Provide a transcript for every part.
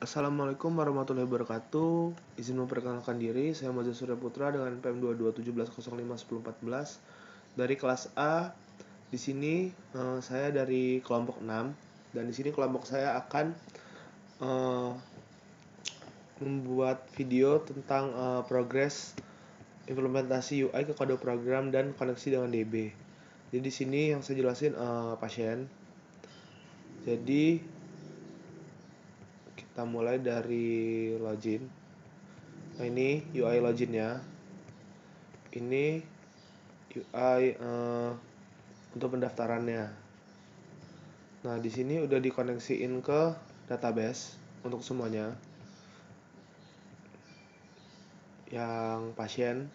Assalamualaikum warahmatullahi wabarakatuh. Izin memperkenalkan diri, saya Moses Surya Putra dengan PM 2217051014 dari kelas A. Di sini saya dari kelompok 6 dan di sini kelompok saya akan membuat video tentang progres implementasi UI ke kode program dan koneksi dengan DB. Jadi di sini yang saya jelasin pasien. Jadi kita mulai dari login. Nah, ini UI loginnya. Ini UI untuk pendaftarannya. Nah, di sini udah dikoneksiin ke database untuk semuanya. Yang pasien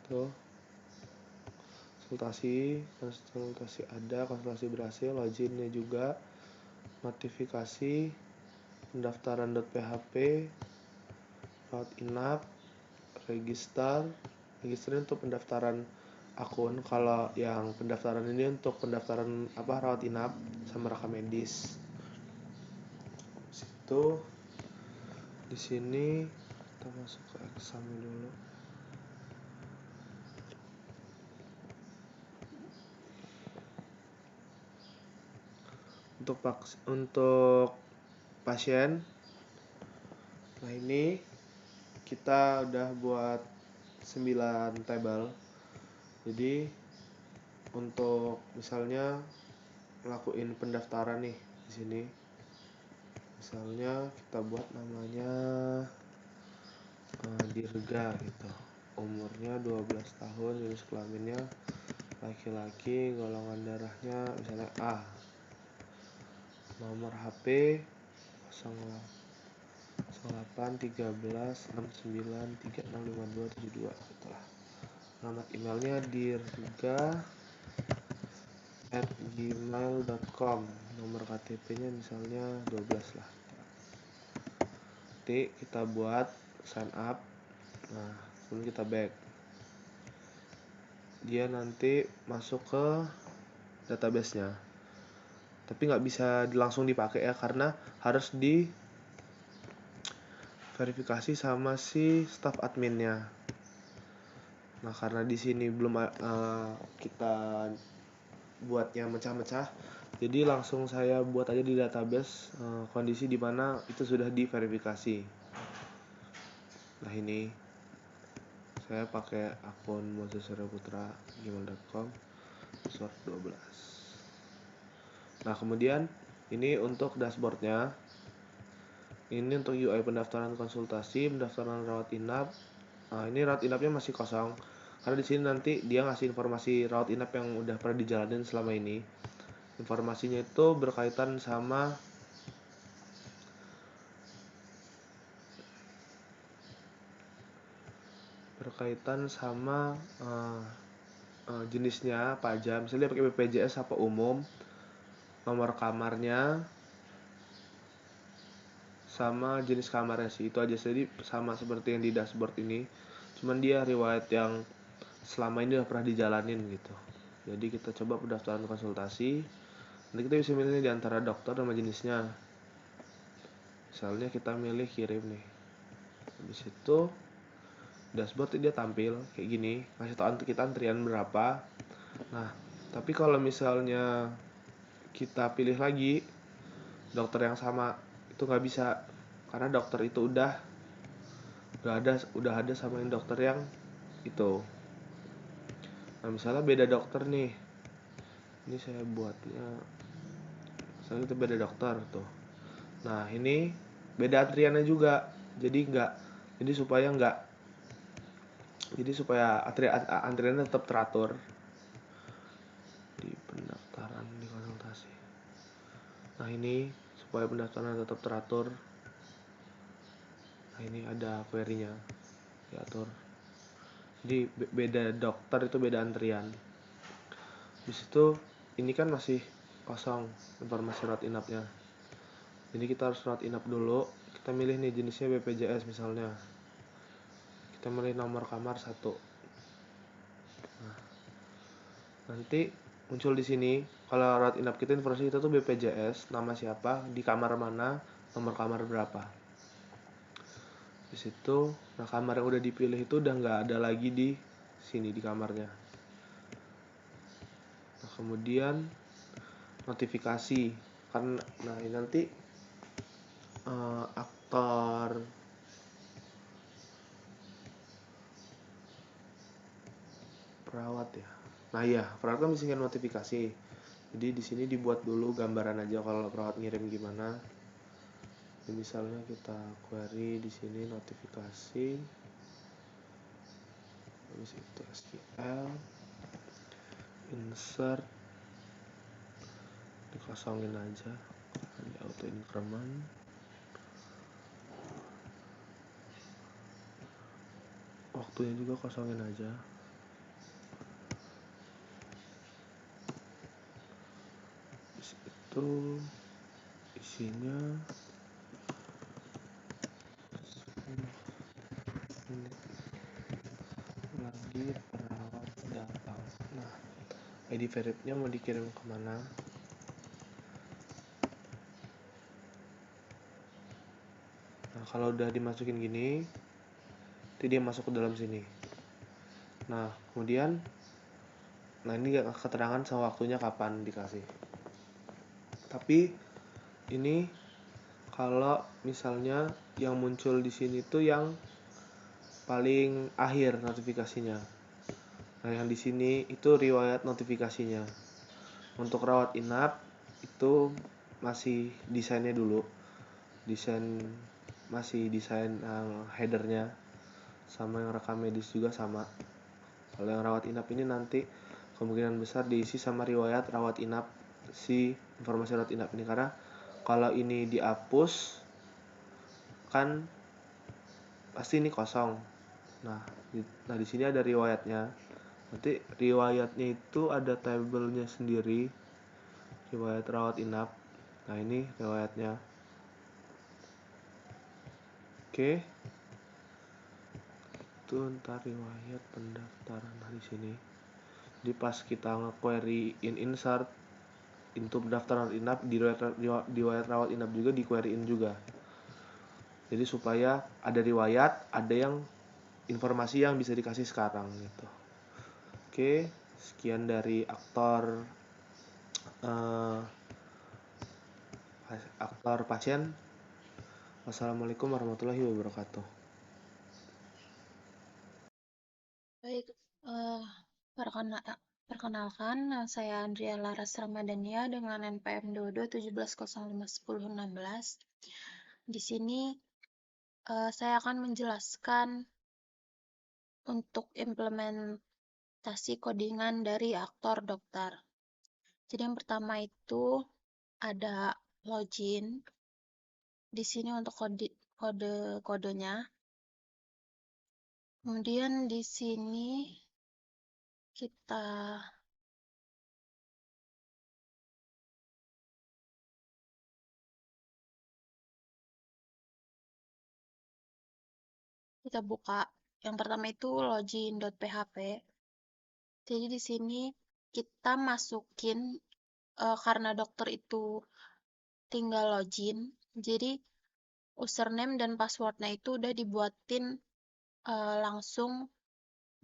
tuh konsultasi ada, konsultasi berhasil, loginnya juga, notifikasi, pendaftaran.php, rawat inap, register untuk pendaftaran akun. Kalau yang pendaftaran ini untuk pendaftaran rawat inap sama rekam medis. Situ di sini kita masuk ke exam dulu. Untuk pasien, nah ini kita udah buat 9 tabel. Jadi untuk misalnya ngelakuin pendaftaran nih di sini. Misalnya kita buat namanya Dirga gitu. Umurnya 12 tahun, jenis kelaminnya laki-laki, golongan darahnya misalnya A. Nomor HP 081369365272 gitulah. Alamat emailnya dirga@gmail.com. Nomor KTP-nya misalnya 12 lah. Nanti kita buat sign up. Nah, kemudian kita back. Dia nanti masuk ke database-nya. Tapi nggak bisa langsung dipakai ya, karena harus di verifikasi sama si staff adminnya. Nah, karena di sini belum kita buatnya mecah-mecah, jadi langsung saya buat aja di database kondisi di mana itu sudah diverifikasi. Nah, ini saya pakai akun Moses Surya Putra gmail.com password 12. Nah, kemudian ini untuk dashboardnya. Ini untuk UI pendaftaran konsultasi, pendaftaran rawat inap. Nah, ini rawat inapnya masih kosong karena di sini nanti dia ngasih informasi rawat inap yang udah pernah dijalanin selama ini. Informasinya itu berkaitan sama jenisnya apa aja. Misalnya dia pakai BPJS apa umum, nomor kamarnya, sama jenis kamarnya sih. Itu aja. Jadi sama seperti yang di dashboard ini. Cuman dia riwayat yang selama ini udah pernah dijalanin gitu. Jadi kita coba pendaftaran konsultasi. Nanti kita bisa milih di antara dokter sama jenisnya. Misalnya kita milih kirim nih. Habis itu dashboard dia tampil kayak gini, ngasih tahu kita antrian berapa. Nah, tapi kalau misalnya kita pilih lagi dokter yang sama, itu nggak bisa karena dokter itu udah ada sama yang dokter yang itu. Nah, misalnya beda dokter nih, ini saya buatnya misalnya itu beda dokter tuh. Nah, ini beda antriannya juga, jadi supaya antriannya tetap teratur di pendaftaran di konsultasi. Nah, ini supaya pendaftaran tetap teratur. Nah, ini ada query-nya diatur. Jadi beda dokter itu beda antrian. Habis itu ini kan masih kosong informasi rawat inapnya. Jadi kita harus rawat inap dulu. Kita milih nih jenisnya BPJS misalnya. Kita milih nomor kamar 1. Nah, nanti muncul di sini kalau rawat inap kita informasi kita tuh BPJS, nama siapa, di kamar mana, nomor kamar berapa. Di situ, nah kamar yang udah dipilih itu udah nggak ada lagi di sini di kamarnya. Nah kemudian notifikasi, karena nah ini nanti aktor perawat ya. Nah iya, perawat kan bisa ngirim notifikasi. Jadi di sini dibuat dulu gambaran aja kalau perawat ngirim gimana. Jadi misalnya kita query di sini notifikasi, habis itu SQL, insert, dikosongin aja, di auto increment, waktunya juga kosongin aja. Habis itu isinya lagi perawat datang. Nah ID verifnya mau dikirim kemana. Nah kalau udah dimasukin gini, nanti dia masuk ke dalam sini. Nah kemudian, nah ini keterangan sama waktunya kapan dikasih. Tapi ini kalau misalnya yang muncul di sini tuh yang paling akhir notifikasinya. Nah yang di sini itu riwayat notifikasinya. Untuk rawat inap itu masih desainnya dulu, masih desain headernya sama yang rekam medis juga sama. Kalau yang rawat inap ini nanti kemungkinan besar diisi sama riwayat rawat inap, si informasi rawat inap ini, karena kalau ini dihapus kan pasti ini kosong. Nah di sini ada riwayatnya. Nanti riwayatnya itu ada tabelnya sendiri, riwayat rawat inap. Nah ini riwayatnya. Oke. Itu ntar riwayat pendaftaran. Nah di sini. Jadi pas kita nge-query insert untuk pendaftaran inap, di riwayat rawat inap juga di-queryin juga. Jadi supaya ada riwayat, ada yang informasi yang bisa dikasih sekarang gitu. Oke, sekian dari aktor pasien. Wassalamualaikum warahmatullahi wabarakatuh. Baik, perkenalkan, saya Andrea Laras Ramadania dengan NPM 2217051016. Di sini saya akan menjelaskan untuk implementasi codingan dari aktor dokter. Jadi yang pertama itu ada login. Di sini untuk kode-kodenya. Kemudian di sini kita buka. Yang pertama itu login.php. Jadi di sini kita masukin karena dokter itu tinggal login, jadi username dan passwordnya itu udah dibuatin langsung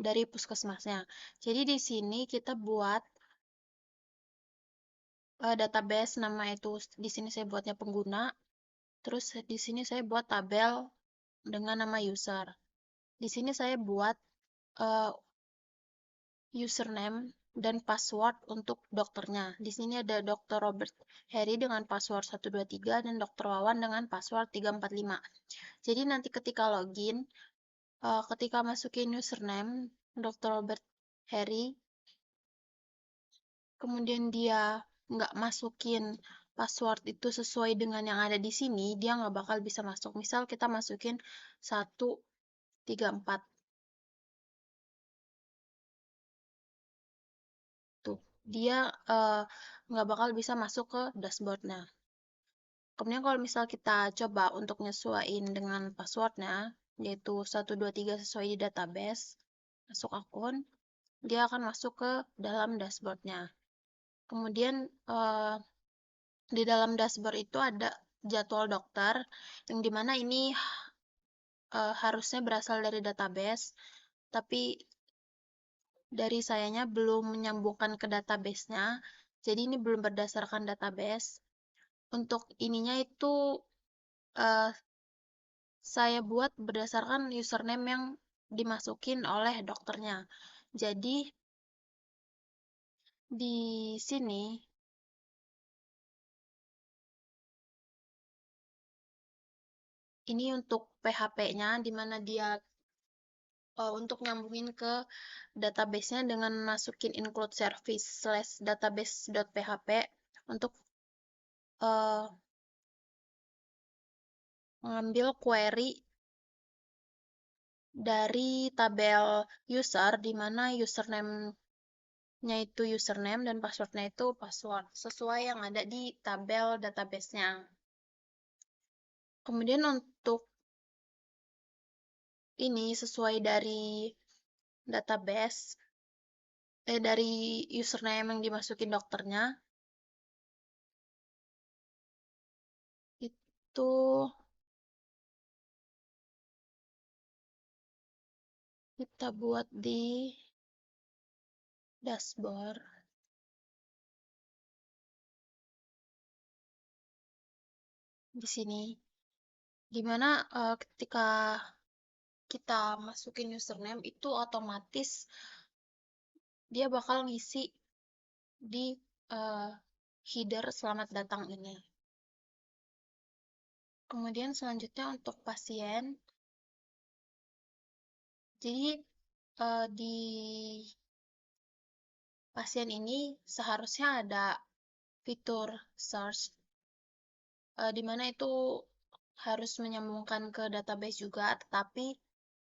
dari puskesmasnya. Jadi di sini kita buat database, nama itu di sini saya buatnya pengguna. Terus di sini saya buat tabel dengan nama user. Di sini saya buat username dan password untuk dokternya. Di sini ada Dr. Robert Heri dengan password 123 dan Dr. Wawan dengan password 345. Jadi nanti ketika login, ketika masukin username Dr. Robert Heri, kemudian dia nggak masukin password itu sesuai dengan yang ada di sini, dia nggak bakal bisa masuk. Misal kita masukin 134. Tuh, dia nggak bakal bisa masuk ke dashboardnya. Kemudian kalau misal kita coba untuk nyesuaiin dengan passwordnya, yaitu 123 sesuai di database, masuk akun, dia akan masuk ke dalam dashboardnya. Kemudian di dalam dashboard itu ada jadwal dokter, yang dimana ini harusnya berasal dari database, tapi dari sayanya belum menyambungkan ke database-nya, jadi ini belum berdasarkan database. Untuk ininya itu saya buat berdasarkan username yang dimasukin oleh dokternya. Jadi di sini ini untuk PHP-nya, di mana dia untuk nyambungin ke database-nya dengan masukin include service slash database.php untuk mengambil query dari tabel user, di mana username-nya itu username dan password-nya itu password, sesuai yang ada di tabel database-nya. Kemudian untuk ini sesuai dari database, dari username yang dimasukin dokternya, itu kita buat di dashboard. Di sini, dimana ketika kita masukin username itu otomatis dia bakal ngisi di header selamat datang ini. Kemudian selanjutnya untuk pasien, jadi di pasien ini seharusnya ada fitur search, di mana itu harus menyambungkan ke database juga, tetapi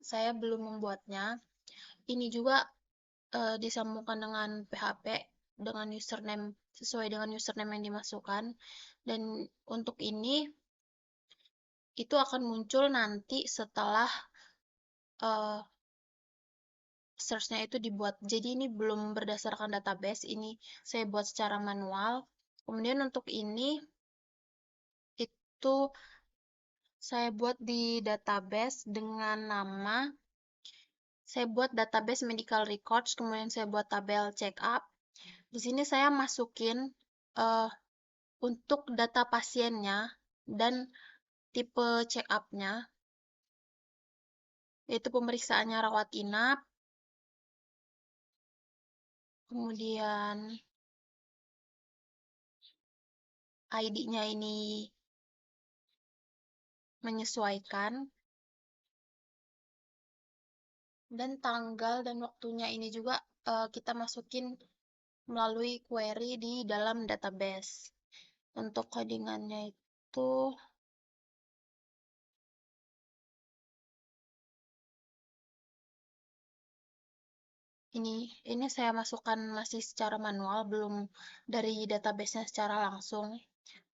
saya belum membuatnya. Ini juga disambungkan dengan PHP dengan username sesuai dengan username yang dimasukkan, dan untuk ini itu akan muncul nanti setelah search-nya itu dibuat. Jadi ini belum berdasarkan database, ini saya buat secara manual. Kemudian untuk ini itu saya buat di database dengan nama, saya buat database medical records, kemudian saya buat tabel check up. Di sini saya masukin untuk data pasiennya dan tipe check up-nya, yaitu pemeriksaannya rawat inap, kemudian ID-nya ini menyesuaikan, dan tanggal dan waktunya ini juga kita masukin melalui query di dalam database. Untuk codingannya itu ini saya masukkan masih secara manual, belum dari database-nya secara langsung.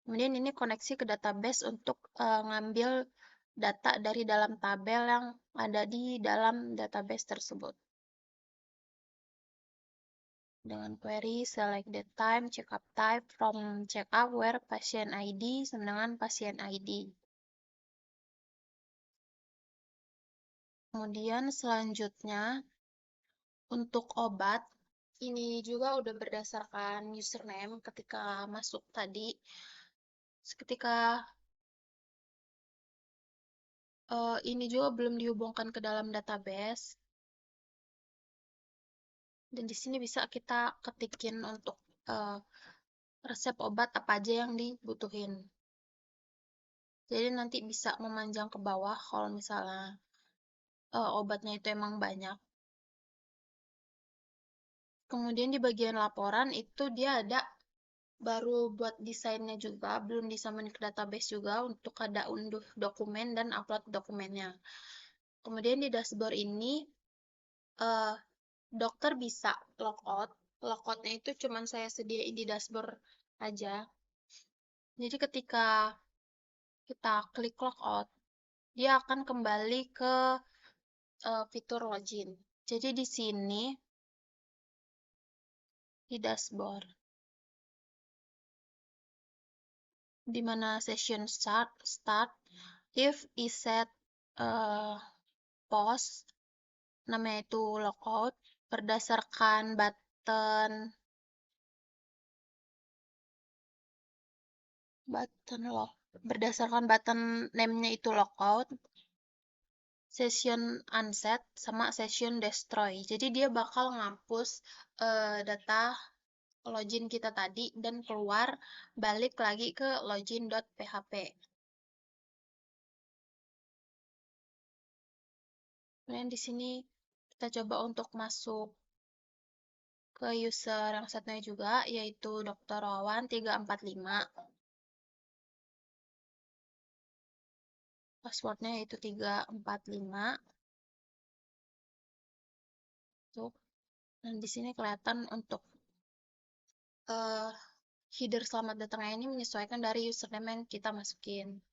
Kemudian ini koneksi ke database untuk ngambil data dari dalam tabel yang ada di dalam database tersebut. Dengan query select the time check up type from check up where patient ID sama dengan pasien ID. Kemudian selanjutnya untuk obat, ini juga udah berdasarkan username ketika masuk tadi. Ketika ini juga belum dihubungkan ke dalam database. Dan di sini bisa kita ketikin untuk resep obat apa aja yang dibutuhin. Jadi nanti bisa memanjang ke bawah kalau misalnya obatnya itu emang banyak. Kemudian di bagian laporan itu dia ada baru buat desainnya juga, belum disambungin ke database juga untuk ada unduh dokumen dan upload dokumennya. Kemudian di dashboard ini dokter bisa logout. Logoutnya itu cuman saya sediain di dashboard aja. Jadi ketika kita klik logout, dia akan kembali ke fitur login. Jadi di sini di dashboard di mana session start if is set pause, namanya itu logout, berdasarkan button name-nya itu logout, session unset sama session destroy. Jadi dia bakal ngapus data login kita tadi dan keluar balik lagi ke login.php. Kemudian di sini kita coba untuk masuk ke user yang satunya juga, yaitu Dr. Wawan 345. Passwordnya yaitu 345. Tuh. Dan di sini kelihatan untuk header selamat datangnya ini menyesuaikan dari username yang kita masukin.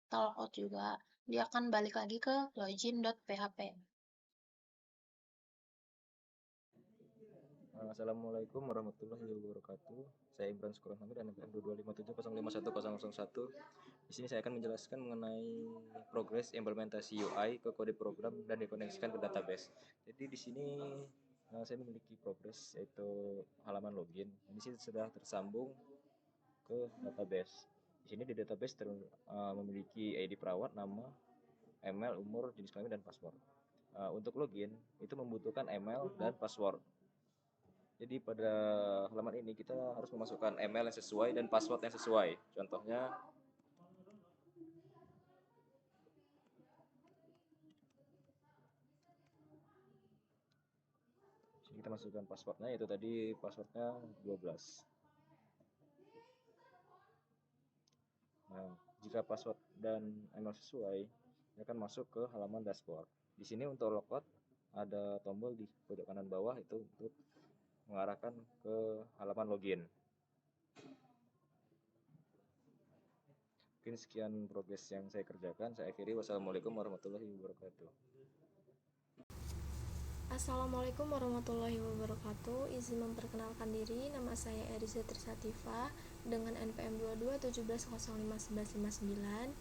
Kita logout juga, dia akan balik lagi ke login.php. Assalamualaikum warahmatullahi wabarakatuh. Saya Ibran Syukur Hamid dan NPM 225705101. Di sini saya akan menjelaskan mengenai progres implementasi UI ke kode program dan dikoneksikan ke database. Jadi di sini saya memiliki progres yaitu halaman login. Di sini sudah tersambung ke database. Di sini di database memiliki ID perawat, nama, email, umur, jenis kelamin dan password. Untuk login itu membutuhkan email dan password. Jadi pada halaman ini kita harus memasukkan email yang sesuai dan password yang sesuai. Contohnya kita masukkan passwordnya, yaitu tadi passwordnya 12. Nah, jika password dan email sesuai, ini akan masuk ke halaman dashboard. Di sini untuk logout ada tombol di pojok kanan bawah itu untuk mengarahkan ke halaman login. Mungkin sekian progres yang saya kerjakan. Saya akhiri. Wassalamualaikum warahmatullahi wabarakatuh. Assalamualaikum warahmatullahi wabarakatuh. Izin memperkenalkan diri, nama saya Eriza Trisatifa dengan NPM 2217051159.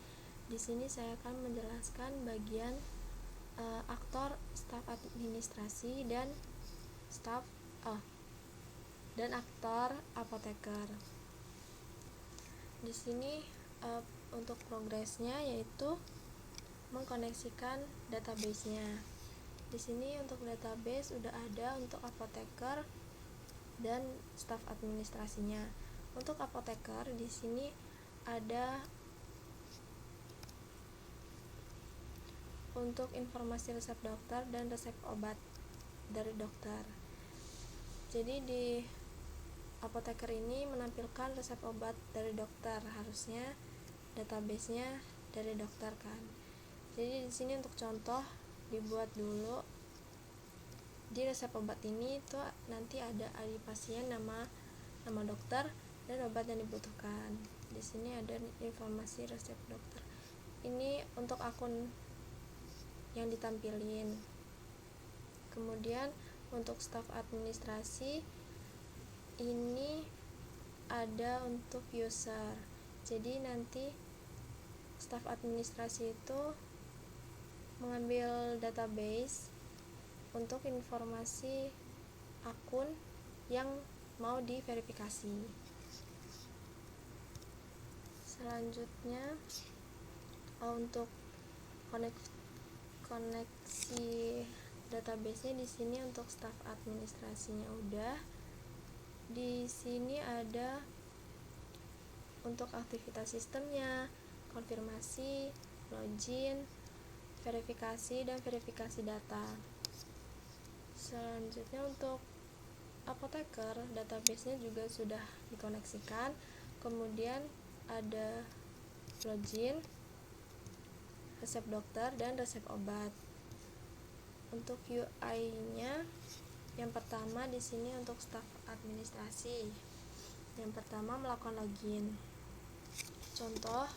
Di sini saya akan menjelaskan bagian aktor staf administrasi dan aktor apoteker. Di sini untuk progresnya yaitu mengkoneksikan database-nya. Di sini untuk database udah ada untuk apoteker dan staf administrasinya. Untuk apoteker di sini ada untuk informasi resep dokter dan resep obat dari dokter. Jadi di apoteker ini menampilkan resep obat dari dokter, harusnya database-nya dari dokter kan. Jadi di sini untuk contoh dibuat dulu di resep obat ini tuh nanti ada ID pasien, nama dokter dan obat yang dibutuhkan. Di sini ada informasi resep dokter. Ini untuk akun yang ditampilin. Kemudian untuk staf administrasi ini ada untuk user. Jadi nanti staf administrasi itu mengambil database untuk informasi akun yang mau diverifikasi. Selanjutnya untuk koneksi database-nya di sini untuk staf administrasinya udah. Di sini ada untuk aktivitas sistemnya, konfirmasi, login, verifikasi dan verifikasi data. Selanjutnya untuk apoteker, database-nya juga sudah dikoneksikan. Kemudian ada login, resep dokter dan resep obat. Untuk UI-nya yang pertama di sini untuk staf administrasi. Yang pertama melakukan login. Contoh,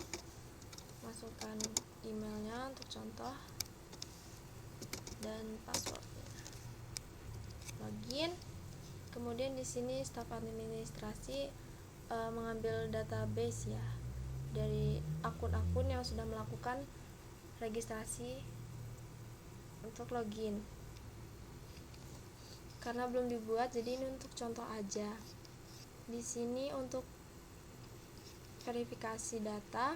masukkan emailnya untuk contoh dan passwordnya. Login. Kemudian di sini staf administrasi mengambil database ya. dari akun-akun yang sudah melakukan registrasi untuk login. Karena belum dibuat, jadi ini untuk contoh aja. Di sini untuk verifikasi data,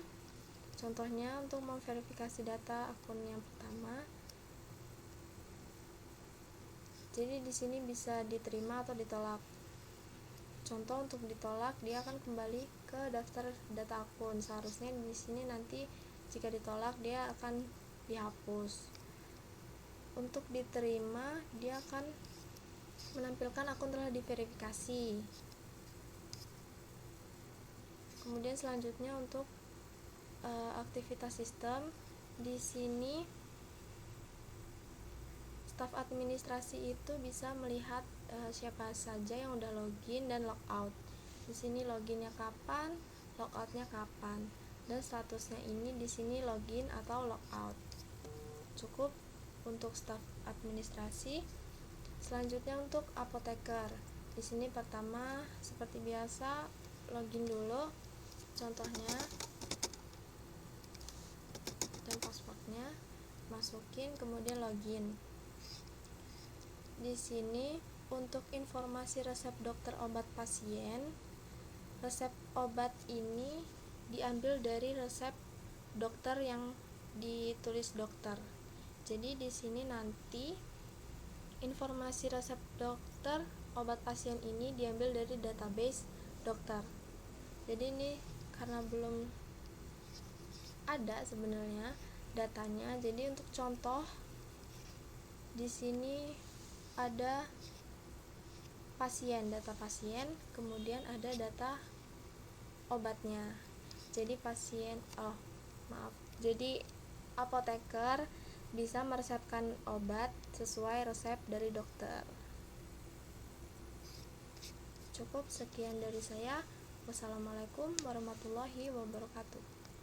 contohnya untuk memverifikasi data akun yang pertama. Jadi di sini bisa diterima atau ditolak. Contoh untuk ditolak, dia akan kembali ke daftar data akun. Seharusnya di sini nanti jika ditolak dia akan dihapus. Untuk diterima, dia akan menampilkan akun telah diverifikasi. Kemudian selanjutnya untuk aktivitas sistem, di sini staf administrasi itu bisa melihat siapa saja yang udah login dan logout. Di sini loginnya kapan, logoutnya kapan, dan statusnya ini di sini login atau logout. Cukup untuk staf administrasi. Selanjutnya untuk apoteker. Di sini pertama seperti biasa login dulu, contohnya dan passwordnya masukin, kemudian login. Di sini untuk informasi resep dokter obat pasien, resep obat ini diambil dari resep dokter yang ditulis dokter. Jadi di sini nanti informasi resep dokter obat pasien ini diambil dari database dokter. Jadi ini karena belum ada sebenarnya datanya, jadi untuk contoh di sini ada pasien, data pasien, kemudian ada data obatnya. Jadi jadi apoteker bisa meresepkan obat sesuai resep dari dokter. Cukup sekian dari saya. Wassalamualaikum warahmatullahi wabarakatuh.